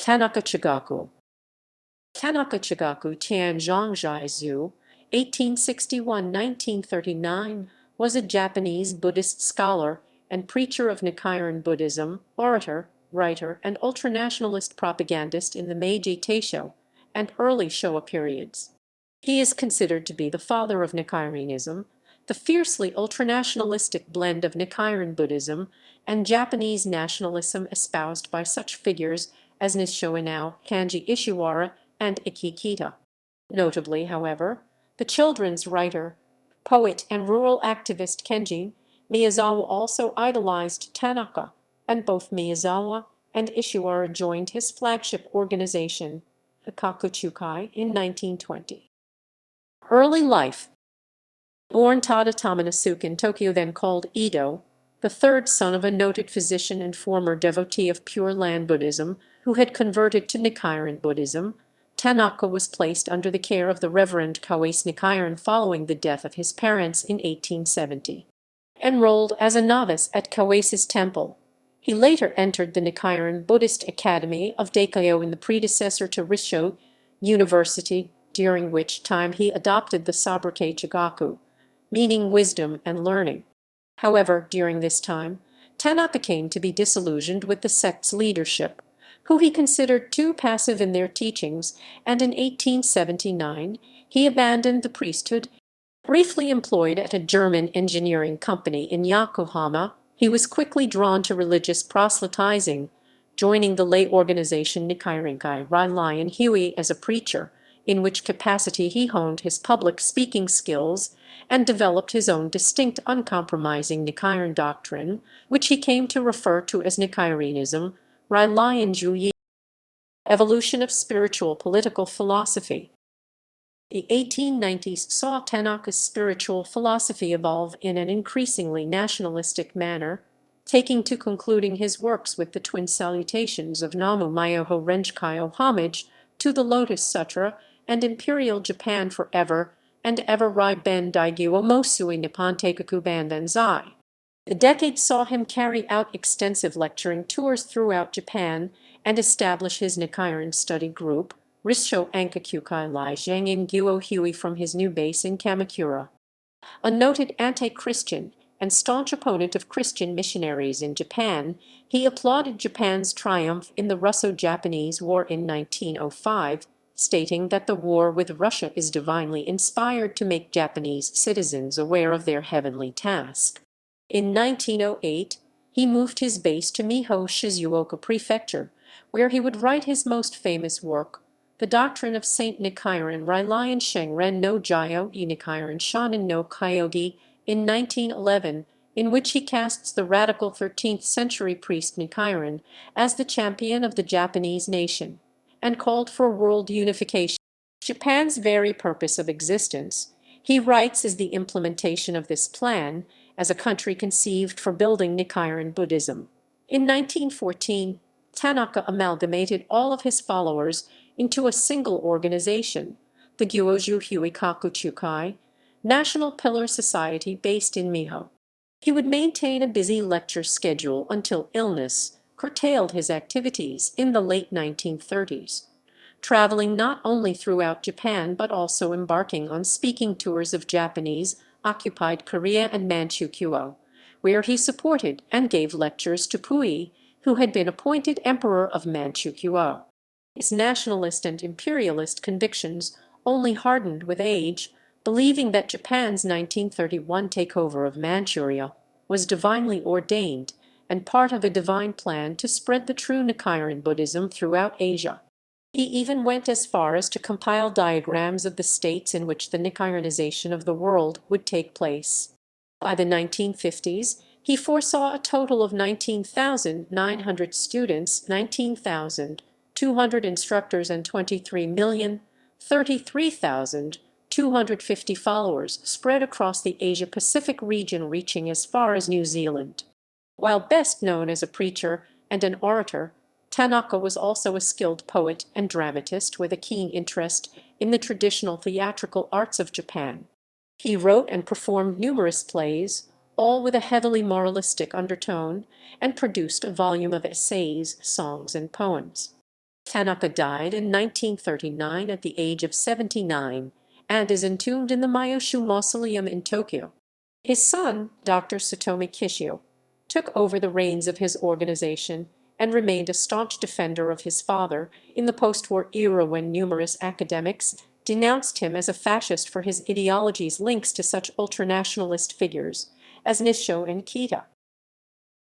Tanaka Chigaku. Tanaka Chigaku Tianzhongzhaizu, 1861–1939, was a Japanese Buddhist scholar and preacher of Nichiren Buddhism, orator, writer, and ultranationalist propagandist in the Meiji Taishō and early Shōwa periods. He is considered to be the father of Nichirenism, the fiercely ultranationalistic blend of Nichiren Buddhism and Japanese nationalism espoused by such figures as Nissho Inoue, Kenji Ishiwara, and Ikki. Notably, however, the children's writer, poet, and rural activist Kenji Miyazawa also idolized Tanaka, and both Miyazawa and Ishiwara joined his flagship organization, the Kokuchūkai, in 1920. Early life. Born Tadatomo Nasuke in Tokyo, then called Edo, the third son of a noted physician and former devotee of Pure Land Buddhism who had converted to Nichiren Buddhism, Tanaka was placed under the care of the Reverend Kawase Nichiren following the death of his parents in 1870. Enrolled as a novice at Kawase's temple, he later entered the Nichiren Buddhist Academy of Daikyo in the predecessor to Nissho University, during which time he adopted the sobriquet Chigaku, meaning wisdom and learning. However, during this time, Tanaka came to be disillusioned with the sect's leadership, who he considered too passive in their teachings, and in 1879 he abandoned the priesthood. Briefly employed at a German engineering company in Yokohama, he was quickly drawn to religious proselytizing, joining the lay organization Nichirenkai Railayan Hui as a preacher, in which capacity he honed his public speaking skills and developed his own distinct uncompromising Nichiren doctrine, which he came to refer to as Nichirenism, Railayan Juyi. Evolution of spiritual political philosophy. The 1890s saw Tanaka's spiritual philosophy evolve in an increasingly nationalistic manner, taking to concluding his works with the twin salutations of Namu Myoho Renchikyo, homage to the Lotus Sutra, and Imperial Japan forever and ever Rai Ben Daigyo Mosui Nippon Teikaku Banzai. The decade saw him carry out extensive lecturing tours throughout Japan and establish his Nichiren study group, Rissho Ankakyukai Lai Zhangin Gyuo Hui, from his new base in Kamakura. A noted anti-Christian and staunch opponent of Christian missionaries in Japan, he applauded Japan's triumph in the Russo-Japanese War in 1905, stating that the war with Russia is divinely inspired to make Japanese citizens aware of their heavenly task. In 1908, he moved his base to Miho Shizuoka Prefecture, where he would write his most famous work, The Doctrine of Saint Nichiren Railayan Shengren no Jyo I Nichiren Shonin no Kyogi, in 1911, in which he casts the radical 13th century priest Nichiren as the champion of the Japanese nation, and called for world unification. Japan's very purpose of existence, he writes, is the implementation of this plan as a country conceived for building Nichiren Buddhism. In 1914, Tanaka amalgamated all of his followers into a single organization, the Gyuoju Hui Kokuchūkai, National Pillar Society based in Miho. He would maintain a busy lecture schedule until illness curtailed his activities in the late 1930s, traveling not only throughout Japan but also embarking on speaking tours of Japanese-occupied Korea and Manchukuo, where he supported and gave lectures to Puyi, who had been appointed Emperor of Manchukuo. His nationalist and imperialist convictions only hardened with age, believing that Japan's 1931 takeover of Manchuria was divinely ordained and part of a divine plan to spread the true Nichiren Buddhism throughout Asia. He even went as far as to compile diagrams of the states in which the Nichirenization of the world would take place. By the 1950s, he foresaw a total of 19,900 students, 19,200 instructors, and 23,033,250 followers spread across the Asia-Pacific region, reaching as far as New Zealand. While best known as a preacher and an orator, Tanaka was also a skilled poet and dramatist with a keen interest in the traditional theatrical arts of Japan. He wrote and performed numerous plays, all with a heavily moralistic undertone, and produced a volume of essays, songs, and poems. Tanaka died in 1939 at the age of 79 and is entombed in the Myoshu Mausoleum in Tokyo. His son, Dr. Satomi Kishio, took over the reins of his organization and remained a staunch defender of his father in the post-war era when numerous academics denounced him as a fascist for his ideology's links to such ultranationalist figures as Nissho and Ikki.